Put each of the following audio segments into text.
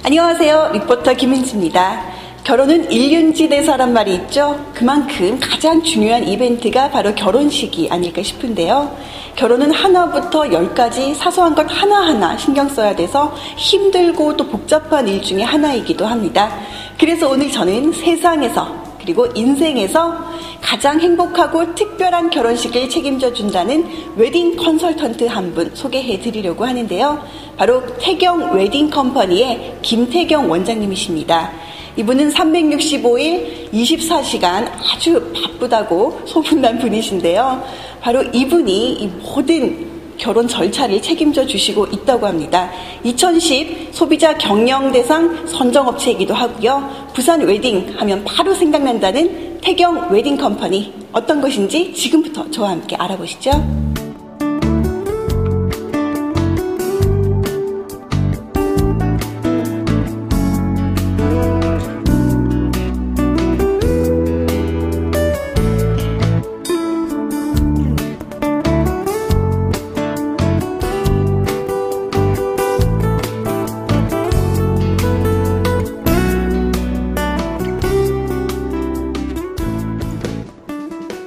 안녕하세요. 리포터 김은지입니다. 결혼은 일륜지대사란 말이 있죠. 그만큼 가장 중요한 이벤트가 바로 결혼식이 아닐까 싶은데요. 결혼은 하나부터 열까지 사소한 것 하나하나 신경 써야 돼서 힘들고 또 복잡한 일 중에 하나이기도 합니다. 그래서 오늘 저는 세상에서 그리고 인생에서 가장 행복하고 특별한 결혼식을 책임져 준다는 웨딩 컨설턴트 한 분 소개해 드리려고 하는데요. 바로 태경 웨딩 컴퍼니의 김태경 원장님이십니다. 이분은 365일 24시간 아주 바쁘다고 소문난 분이신데요. 바로 이분이 이 모든 결혼 절차를 책임져 주시고 있다고 합니다. 2010 소비자 경영대상 선정업체이기도 하고요. 부산 웨딩 하면 바로 생각난다는 태경 웨딩 컴퍼니, 어떤 것인지 지금부터 저와 함께 알아보시죠.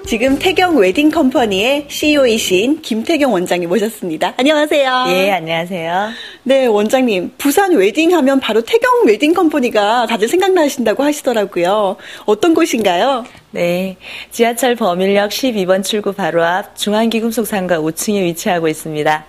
지금 태경 웨딩 컴퍼니의 CEO이신 김태경 원장님 모셨습니다. 안녕하세요. 예, 안녕하세요. 네, 원장님. 부산 웨딩 하면 바로 태경 웨딩 컴퍼니가 다들 생각나신다고 하시더라고요. 어떤 곳인가요? 네, 지하철 범일역 12번 출구 바로 앞 중앙기금속상가 5층에 위치하고 있습니다.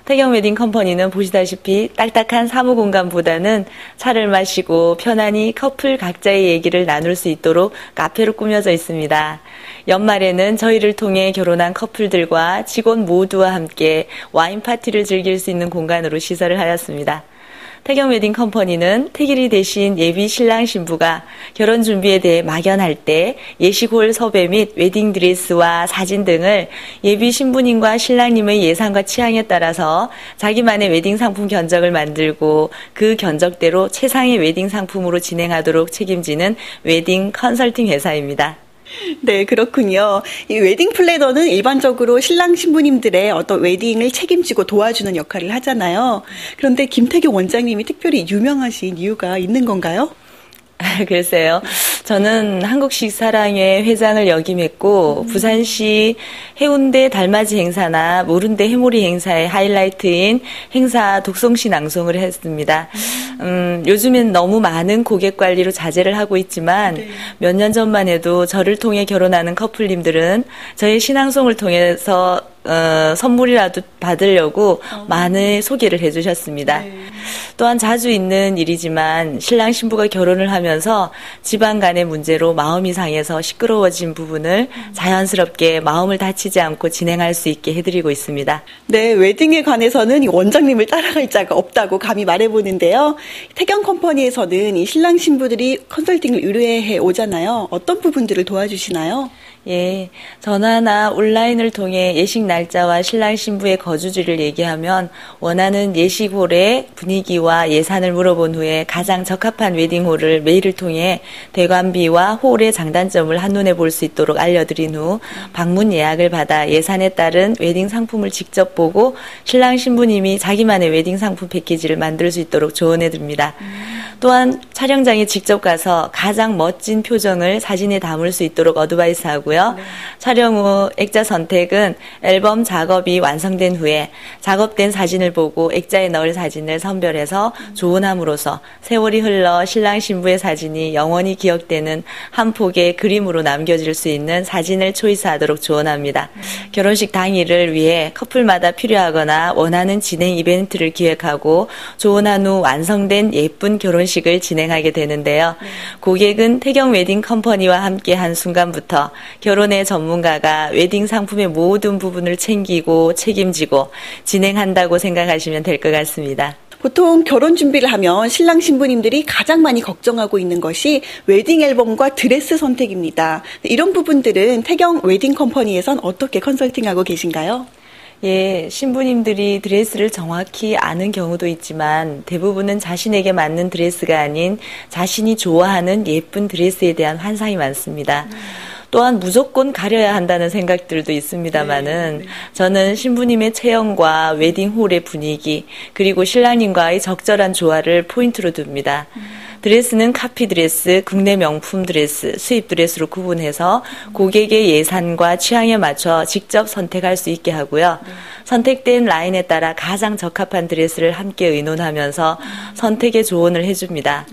태경 웨딩 컴퍼니는 보시다시피 딱딱한 사무 공간보다는 차를 마시고 편안히 커플 각자의 얘기를 나눌 수 있도록 카페로 꾸며져 있습니다. 연말에는 저희를 통해 결혼한 커플들과 직원 모두와 함께 와인 파티를 즐길 수 있는 공간으로 시설을 하였습니다. 태경 웨딩 컴퍼니는 태길이 되신 예비 신랑 신부가 결혼 준비에 대해 막연할 때 예식홀 섭외 및 웨딩 드레스와 사진 등을 예비 신부님과 신랑님의 예상과 취향에 따라서 자기만의 웨딩 상품 견적을 만들고 그 견적대로 최상의 웨딩 상품으로 진행하도록 책임지는 웨딩 컨설팅 회사입니다. 네, 그렇군요. 이 웨딩 플래너는 일반적으로 신랑 신부님들의 어떤 웨딩을 책임지고 도와주는 역할을 하잖아요. 그런데 김태경 원장님이 특별히 유명하신 이유가 있는 건가요? 글쎄요. 저는 한국식 사랑의 회장을 역임했고 부산시 해운대 달맞이 행사나 모른대 해몰이 행사의 하이라이트인 행사 독송시 낭송을 했습니다. 요즘엔 너무 많은 고객 관리로 자제를 하고 있지만 네. 몇 년 전만 해도 저를 통해 결혼하는 커플님들은 저의 신앙송을 통해서 선물이라도 받으려고 많은 소개를 해주셨습니다. 네. 또한 자주 있는 일이지만 신랑 신부가 결혼을 하면서 집안 간의 문제로 마음이 상해서 시끄러워진 부분을 자연스럽게 마음을 다치지 않고 진행할 수 있게 해드리고 있습니다. 네, 웨딩에 관해서는 이 원장님을 따라갈 자가 없다고 감히 말해보는데요. 태경 컴퍼니에서는 이 신랑 신부들이 컨설팅을 의뢰해 오잖아요. 어떤 부분들을 도와주시나요? 예, 전화나 온라인을 통해 예식 날짜와 신랑 신부의 거주지를 얘기하면 원하는 예식홀의 분위기와 예산을 물어본 후에 가장 적합한 웨딩홀을 메일을 통해 대관비와 홀의 장단점을 한눈에 볼 수 있도록 알려드린 후 방문 예약을 받아 예산에 따른 웨딩 상품을 직접 보고 신랑 신부님이 자기만의 웨딩 상품 패키지를 만들 수 있도록 조언해드립니다. 또한 촬영장에 직접 가서 가장 멋진 표정을 사진에 담을 수 있도록 어드바이스하고 네. 촬영 후 액자 선택은 앨범 작업이 완성된 후에 작업된 사진을 보고 액자에 넣을 사진을 선별해서 조언함으로써 세월이 흘러 신랑 신부의 사진이 영원히 기억되는 한 폭의 그림으로 남겨질 수 있는 사진을 초이스하도록 조언합니다. 결혼식 당일을 위해 커플마다 필요하거나 원하는 진행 이벤트를 기획하고 조언한 후 완성된 예쁜 결혼식을 진행하게 되는데요. 고객은 태경 웨딩 컴퍼니와 함께한 순간부터 결혼의 전문가가 웨딩 상품의 모든 부분을 챙기고 책임지고 진행한다고 생각하시면 될 것 같습니다. 보통 결혼 준비를 하면 신랑 신부님들이 가장 많이 걱정하고 있는 것이 웨딩 앨범과 드레스 선택입니다. 이런 부분들은 태경 웨딩 컴퍼니에선 어떻게 컨설팅하고 계신가요? 예, 신부님들이 드레스를 정확히 아는 경우도 있지만 대부분은 자신에게 맞는 드레스가 아닌 자신이 좋아하는 예쁜 드레스에 대한 환상이 많습니다. 또한 무조건 가려야 한다는 생각들도 있습니다만은 저는 신부님의 체형과 웨딩홀의 분위기 그리고 신랑님과의 적절한 조화를 포인트로 둡니다. 드레스는 카피 드레스, 국내 명품 드레스, 수입 드레스로 구분해서 고객의 예산과 취향에 맞춰 직접 선택할 수 있게 하고요. 선택된 라인에 따라 가장 적합한 드레스를 함께 의논하면서 선택의 조언을 해줍니다.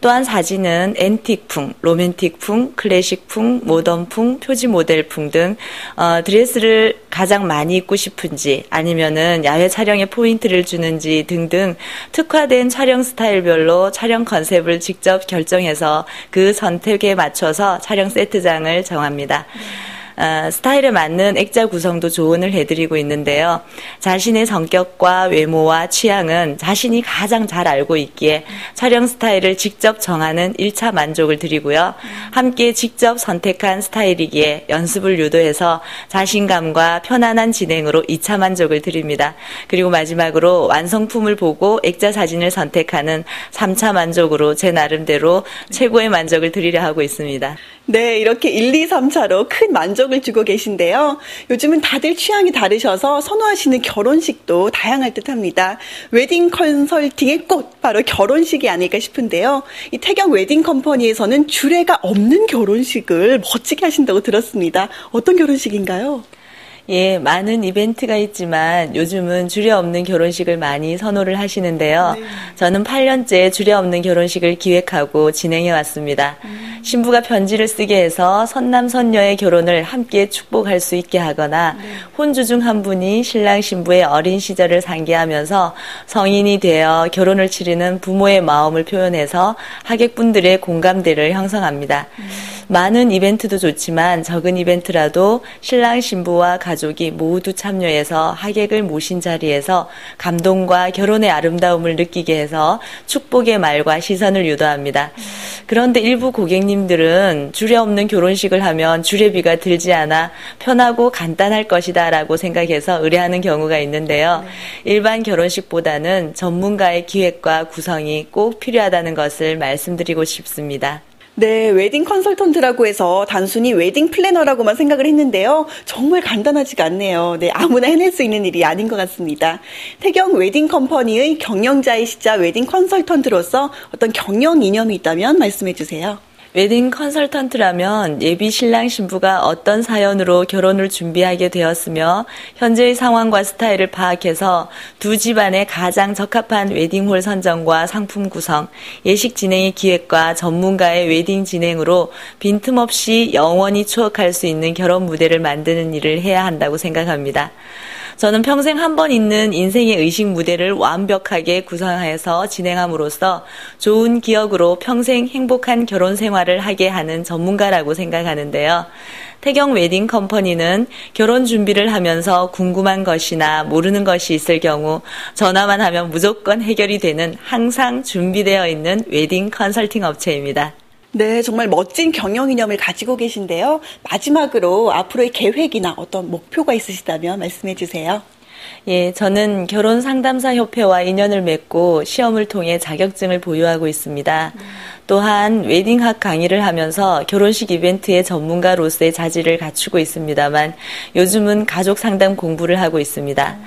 또한 사진은 앤틱풍, 로맨틱풍, 클래식풍, 모던풍, 표지 모델풍 등 드레스를 가장 많이 입고 싶은지 아니면은 야외 촬영에 포인트를 주는지 등등 특화된 촬영 스타일별로 촬영 컨셉을 직접 결정해서 그 선택에 맞춰서 촬영 세트장을 정합니다. 스타일에 맞는 액자 구성도 조언을 해드리고 있는데요. 자신의 성격과 외모와 취향은 자신이 가장 잘 알고 있기에 촬영 스타일을 직접 정하는 1차 만족을 드리고요. 함께 직접 선택한 스타일이기에 연습을 유도해서 자신감과 편안한 진행으로 2차 만족을 드립니다. 그리고 마지막으로 완성품을 보고 액자 사진을 선택하는 3차 만족으로 제 나름대로 최고의 만족을 드리려 하고 있습니다. 네, 이렇게 1, 2, 3차로 큰 만족을 주고 계신데요. 요즘은 다들 취향이 다르셔서 선호하시는 결혼식도 다양할 듯합니다. 웨딩 컨설팅의 꽃, 바로 결혼식이 아닐까 싶은데요. 이 태경 웨딩 컴퍼니에서는 주례가 없는 결혼식을 멋지게 하신다고 들었습니다. 어떤 결혼식인가요? 예, 많은 이벤트가 있지만 요즘은 주례 없는 결혼식을 많이 선호를 하시는데요. 네. 저는 8년째 주례 없는 결혼식을 기획하고 진행해 왔습니다. 신부가 편지를 쓰게 해서 선남 선녀의 결혼을 함께 축복할 수 있게 하거나 혼주 중 한 분이 신랑 신부의 어린 시절을 상기하면서 성인이 되어 결혼을 치르는 부모의 마음을 표현해서 하객분들의 공감대를 형성합니다. 많은 이벤트도 좋지만 적은 이벤트라도 신랑 신부와 가족이 모두 참여해서 하객을 모신 자리에서 감동과 결혼의 아름다움을 느끼게 해서 축복의 말과 시선을 유도합니다. 그런데 일부 고객님들은 주례 없는 결혼식을 하면 주례비가 들지 않아 편하고 간단할 것이다 라고 생각해서 의뢰하는 경우가 있는데요. 일반 결혼식보다는 전문가의 기획과 구성이 꼭 필요하다는 것을 말씀드리고 싶습니다. 네, 웨딩 컨설턴트라고 해서 단순히 웨딩 플래너라고만 생각을 했는데요. 정말 간단하지가 않네요. 네, 아무나 해낼 수 있는 일이 아닌 것 같습니다. 태경 웨딩 컴퍼니의 경영자이시자 웨딩 컨설턴트로서 어떤 경영 이념이 있다면 말씀해 주세요. 웨딩 컨설턴트라면 예비 신랑 신부가 어떤 사연으로 결혼을 준비하게 되었으며 현재의 상황과 스타일을 파악해서 두 집안에 가장 적합한 웨딩홀 선정과 상품 구성, 예식 진행의 기획과 전문가의 웨딩 진행으로 빈틈없이 영원히 추억할 수 있는 결혼 무대를 만드는 일을 해야 한다고 생각합니다. 저는 평생 한 번 있는 인생의 의식 무대를 완벽하게 구성해서 진행함으로써 좋은 기억으로 평생 행복한 결혼 생활을 하게 하는 전문가라고 생각하는데요. 태경 웨딩 컴퍼니는 결혼 준비를 하면서 궁금한 것이나 모르는 것이 있을 경우 전화만 하면 무조건 해결이 되는 항상 준비되어 있는 웨딩 컨설팅 업체입니다. 네, 정말 멋진 경영 이념을 가지고 계신데요. 마지막으로 앞으로의 계획이나 어떤 목표가 있으시다면 말씀해 주세요. 예, 저는 결혼 상담사 협회와 인연을 맺고 시험을 통해 자격증을 보유하고 있습니다. 또한 웨딩학 강의를 하면서 결혼식 이벤트의 전문가로서의 자질을 갖추고 있습니다만 요즘은 가족 상담 공부를 하고 있습니다.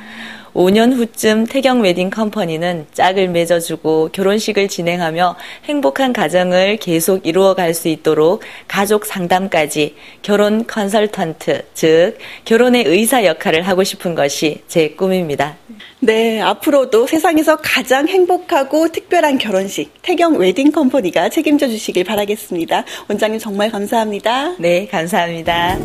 5년 후쯤 태경 웨딩 컴퍼니는 짝을 맺어주고 결혼식을 진행하며 행복한 가정을 계속 이루어갈 수 있도록 가족 상담까지 결혼 컨설턴트, 즉 결혼의 의사 역할을 하고 싶은 것이 제 꿈입니다. 네, 앞으로도 세상에서 가장 행복하고 특별한 결혼식 태경 웨딩 컴퍼니가 책임져 주시길 바라겠습니다. 원장님 정말 감사합니다. 네, 감사합니다.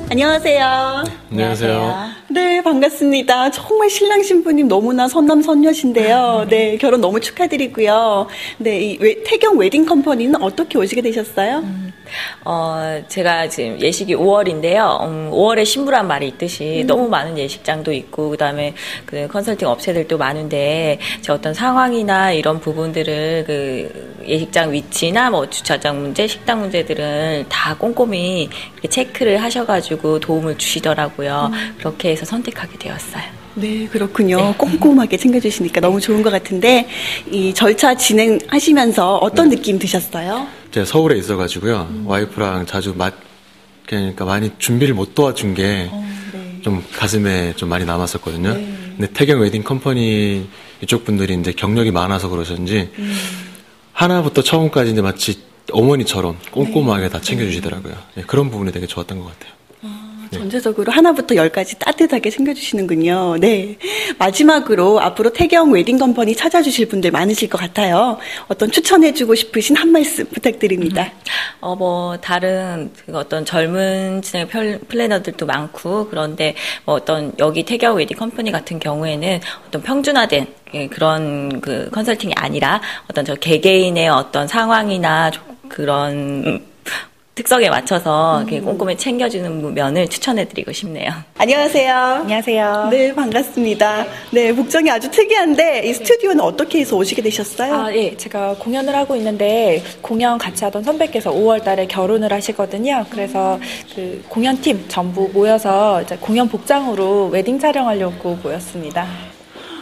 안녕하세요. 안녕하세요. 네, 반갑습니다. 정말 신랑 신부님 너무나 선남선녀신데요. 네, 결혼 너무 축하드리고요. 네, 이 태경 웨딩 컴퍼니는 어떻게 오시게 되셨어요? 제가 지금 예식이 5월인데요. 5월에 신부란 말이 있듯이 너무 많은 예식장도 있고, 그다음에 그 컨설팅 업체들도 많은데, 제 어떤 상황이나 이런 부분들을 그 예식장 위치나 뭐 주차장 문제, 식당 문제들은 다 꼼꼼히 이렇게 체크를 하셔가지고 도움을 주시더라고요. 그렇게 해서 선택하게 되었어요. 네, 그렇군요. 네. 꼼꼼하게 챙겨주시니까 너무 좋은 것 같은데, 이 절차 진행하시면서 어떤 느낌 드셨어요? 제가 서울에 있어가지고요. 와이프랑 자주 그러니까 많이 준비를 못 도와준 게 좀 가슴에 좀 많이 남았었거든요. 네. 근데 태경 웨딩 컴퍼니 이쪽 분들이 이제 경력이 많아서 그러셨는지 하나부터 처음까지 이제 마치 어머니처럼 꼼꼼하게 다 챙겨주시더라고요. 네, 그런 부분이 되게 좋았던 것 같아요. 전체적으로 하나부터 10까지 따뜻하게 챙겨주시는군요. 네. 마지막으로 앞으로 태경 웨딩 컴퍼니 찾아주실 분들 많으실 것 같아요. 어떤 추천해주고 싶으신 한 말씀 부탁드립니다. 다른 어떤 젊은 플래너들도 많고, 그런데 어떤 여기 태경 웨딩 컴퍼니 같은 경우에는 어떤 평준화된 그런 그 컨설팅이 아니라 어떤 저 개개인의 어떤 상황이나 그런 특성에 맞춰서 꼼꼼히 챙겨주는 면을 추천해드리고 싶네요. 안녕하세요. 안녕하세요. 네, 반갑습니다. 네, 복장이 아주 특이한데 이 스튜디오는 어떻게 해서 오시게 되셨어요? 예, 제가 공연을 하고 있는데 공연 같이 하던 선배께서 5월 달에 결혼을 하시거든요. 그래서 그 공연팀 전부 모여서 이제 공연 복장으로 웨딩 촬영하려고 모였습니다.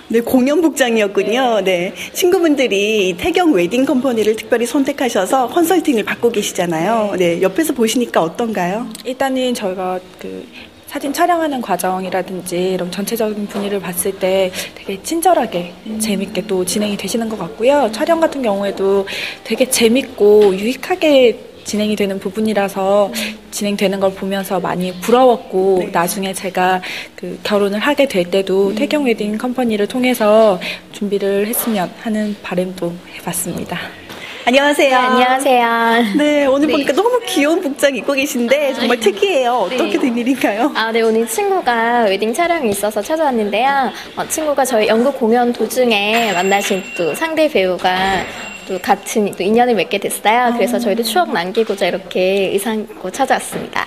네, 공연 복장이었군요. 네. 친구분들이 태경 웨딩 컴퍼니를 특별히 선택하셔서 컨설팅을 받고 계시잖아요. 네, 옆에서 보시니까 어떤가요? 일단은 저희가 그 사진 촬영하는 과정이라든지 이런 전체적인 분위기를 봤을 때 되게 친절하게 재밌게 또 진행이 되시는 것 같고요. 촬영 같은 경우에도 되게 재밌고 유익하게 진행이 되는 부분이라서 진행되는 걸 보면서 많이 부러웠고, 네. 나중에 제가 그 결혼을 하게 될 때도 태경 웨딩 컴퍼니를 통해서 준비를 했으면 하는 바람도 해봤습니다. 안녕하세요. 네, 안녕하세요. 네, 오늘 보니까 너무 귀여운 복장 입고 계신데 정말 특이해요. 어떻게 된 일인가요? 네, 오늘 친구가 웨딩 촬영이 있어서 찾아왔는데요. 친구가 저희 연극 공연 도중에 만나신 또 상대 배우가 또 같은 또 인연을 맺게 됐어요. 그래서 저희도 추억 남기고자 이렇게 의상 입고 찾아왔습니다.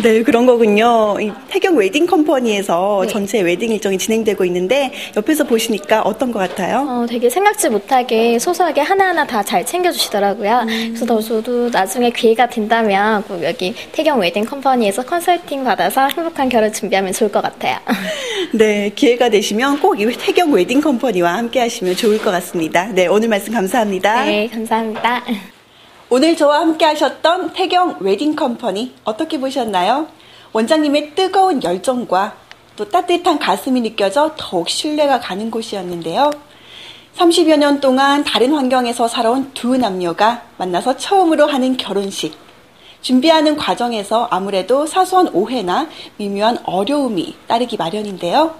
네, 그런 거군요. 이 태경 웨딩 컴퍼니에서 네. 전체 웨딩 일정이 진행되고 있는데 옆에서 보시니까 어떤 것 같아요? 되게 생각지 못하게 소소하게 하나하나 다 잘 챙겨주시더라고요. 그래서 저도 나중에 기회가 된다면 꼭 여기 태경 웨딩 컴퍼니에서 컨설팅 받아서 행복한 결혼 준비하면 좋을 것 같아요. 네, 기회가 되시면 꼭 이 태경 웨딩 컴퍼니와 함께 하시면 좋을 것 같습니다. 네, 오늘 말씀 감사합니다. 네, 감사합니다. 오늘 저와 함께 하셨던 태경 웨딩 컴퍼니 어떻게 보셨나요? 원장님의 뜨거운 열정과 또 따뜻한 가슴이 느껴져 더욱 신뢰가 가는 곳이었는데요. 30여 년 동안 다른 환경에서 살아온 두 남녀가 만나서 처음으로 하는 결혼식. 준비하는 과정에서 아무래도 사소한 오해나 미묘한 어려움이 따르기 마련인데요.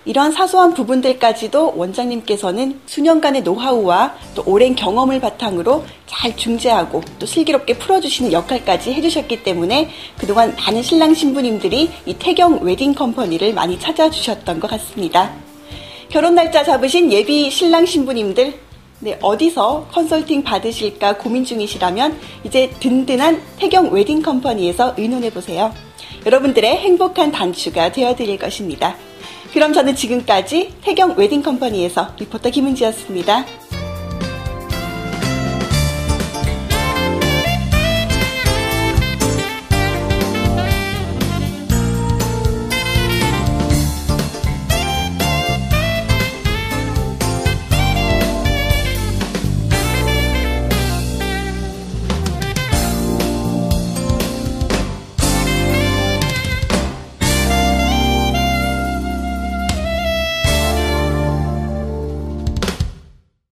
이런 사소한 부분들까지도 원장님께서는 수년간의 노하우와 또 오랜 경험을 바탕으로 잘 중재하고 또 슬기롭게 풀어주시는 역할까지 해주셨기 때문에 그동안 많은 신랑 신부님들이 이 태경 웨딩 컴퍼니를 많이 찾아주셨던 것 같습니다. 결혼 날짜 잡으신 예비 신랑 신부님들, 네, 어디서 컨설팅 받으실까 고민 중이시라면 이제 든든한 태경 웨딩 컴퍼니에서 의논해보세요. 여러분들의 행복한 단추가 되어드릴 것입니다. 그럼 저는 지금까지 태경 웨딩 컴퍼니에서 리포터 김은지였습니다.